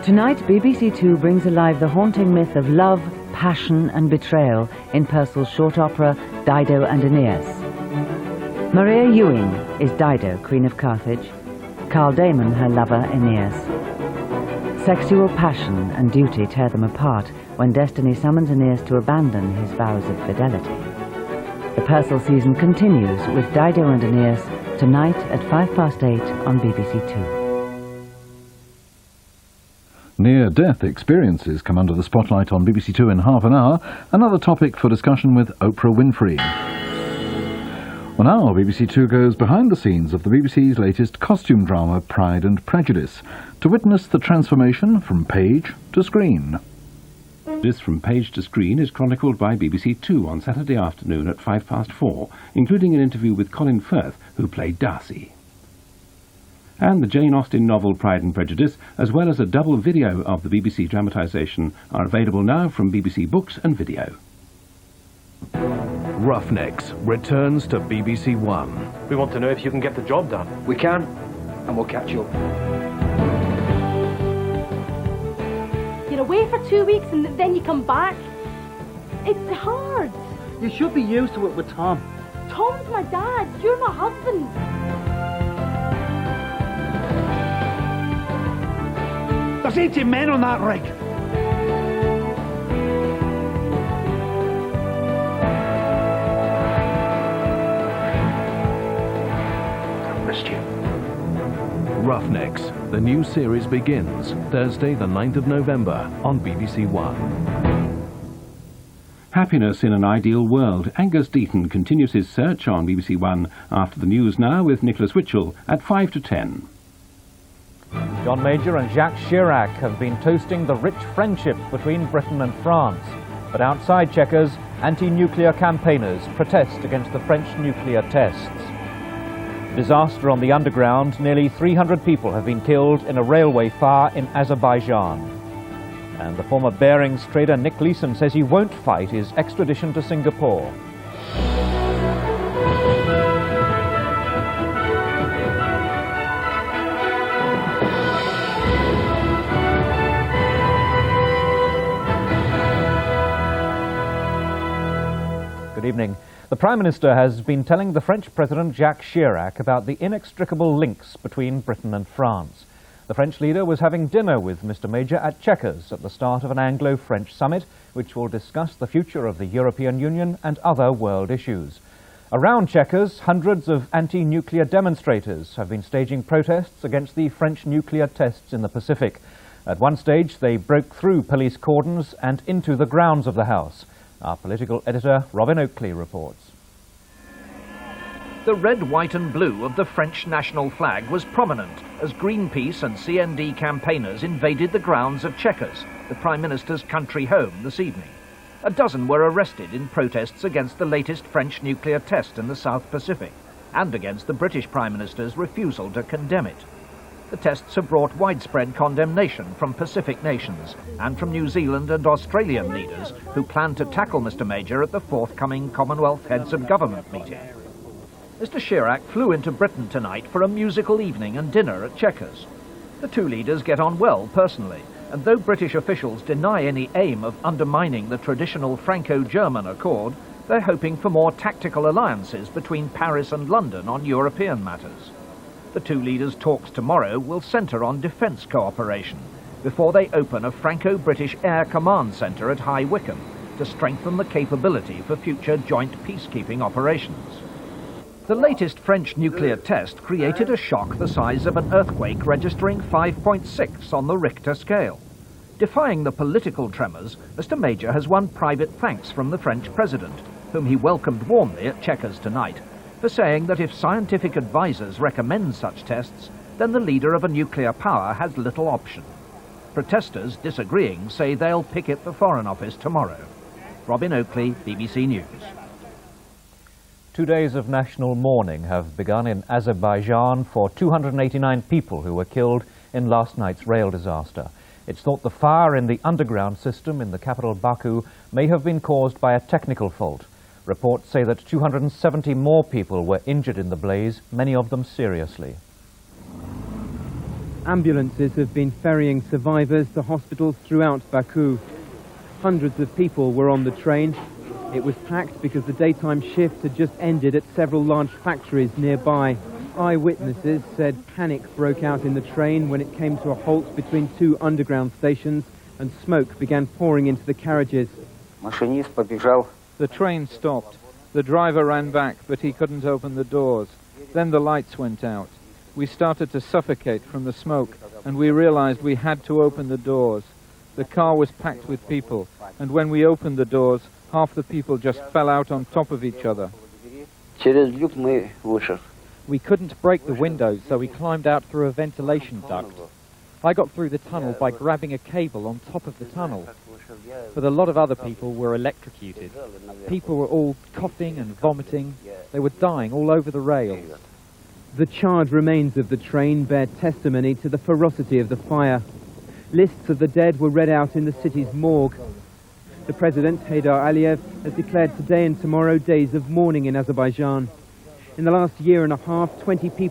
Tonight, BBC Two brings alive the haunting myth of love, passion and betrayal in Purcell's short opera Dido and Aeneas. Maria Ewing is Dido, Queen of Carthage, Carl Damon her lover Aeneas. Sexual passion and duty tear them apart when destiny summons Aeneas to abandon his vows of fidelity. The Purcell season continues with Dido and Aeneas tonight at 8:05 on BBC Two. Near-death experiences come under the spotlight on BBC Two in half an hour, another topic for discussion with Oprah Winfrey. Well, now BBC Two goes behind the scenes of the BBC's latest costume drama Pride and Prejudice to witness the transformation from page to screen. This From Page to Screen is chronicled by BBC Two on Saturday afternoon at 4:05, including an interview with Colin Firth, who played Darcy. And the Jane Austen novel Pride and Prejudice, as well as a double video of the BBC dramatisation, are available now from BBC Books and Video. Roughnecks returns to BBC One. We want to know if you can get the job done. We can, and we'll catch you up. You're away for 2 weeks and then you come back. It's hard. You should be used to it with Tom. Tom's my dad. You're my husband. There's 80 men on that rig. I've missed you. Roughnecks. The new series begins Thursday the 9th of November on BBC One. Happiness in an Ideal World. Angus Deaton continues his search on BBC One after the news now with Nicholas Witchell at 5 to 10. John Major and Jacques Chirac have been toasting the rich friendship between Britain and France. But outside Chequers, anti-nuclear campaigners protest against the French nuclear tests. Disaster on the underground. Nearly 300 people have been killed in a railway fire in Azerbaijan. And the former Barings trader Nick Leeson says he won't fight his extradition to Singapore. Good evening. The Prime Minister has been telling the French President Jacques Chirac about the inextricable links between Britain and France. The French leader was having dinner with Mr. Major at Chequers at the start of an Anglo-French summit, which will discuss the future of the European Union and other world issues. Around Chequers, hundreds of anti-nuclear demonstrators have been staging protests against the French nuclear tests in the Pacific. At one stage, they broke through police cordons and into the grounds of the House. Our political editor, Robin Oakley, reports. The red, white and blue of the French national flag was prominent as Greenpeace and CND campaigners invaded the grounds of Chequers, the Prime Minister's country home, this evening. A dozen were arrested in protests against the latest French nuclear test in the South Pacific and against the British Prime Minister's refusal to condemn it. The tests have brought widespread condemnation from Pacific nations and from New Zealand and Australian leaders who plan to tackle Mr. Major at the forthcoming Commonwealth Heads of Government meeting. Mr. Chirac flew into Britain tonight for a musical evening and dinner at Chequers. The two leaders get on well personally, and though British officials deny any aim of undermining the traditional Franco-German accord, they're hoping for more tactical alliances between Paris and London on European matters. The two leaders' talks tomorrow will centre on defence cooperation before they open a Franco-British Air Command Centre at High Wycombe to strengthen the capability for future joint peacekeeping operations. The latest French nuclear test created a shock the size of an earthquake registering 5.6 on the Richter scale. Defying the political tremors, Mr. Major has won private thanks from the French president, whom he welcomed warmly at Chequers tonight, for saying that if scientific advisers recommend such tests, then the leader of a nuclear power has little option. Protesters disagreeing say they'll picket the Foreign Office tomorrow. Robin Oakley, BBC News. 2 days of national mourning have begun in Azerbaijan for 289 people who were killed in last night's rail disaster. It's thought the fire in the underground system in the capital Baku may have been caused by a technical fault. Reports say that 270 more people were injured in the blaze, many of them seriously. Ambulances have been ferrying survivors to hospitals throughout Baku. Hundreds of people were on the train. It was packed because the daytime shift had just ended at several large factories nearby. Eyewitnesses said panic broke out in the train when it came to a halt between two underground stations and smoke began pouring into the carriages. The train stopped. The driver ran back, but he couldn't open the doors. Then the lights went out. We started to suffocate from the smoke, and we realized we had to open the doors. The car was packed with people, and when we opened the doors, half the people just fell out on top of each other. We couldn't break the windows, so we climbed out through a ventilation duct. I got through the tunnel by grabbing a cable on top of the tunnel. But a lot of other people were electrocuted. People were all coughing and vomiting. They were dying all over the rails. The charred remains of the train bear testimony to the ferocity of the fire. Lists of the dead were read out in the city's morgue. The president, Heydar Aliyev, has declared today and tomorrow days of mourning in Azerbaijan. In the last year and a half, 20 people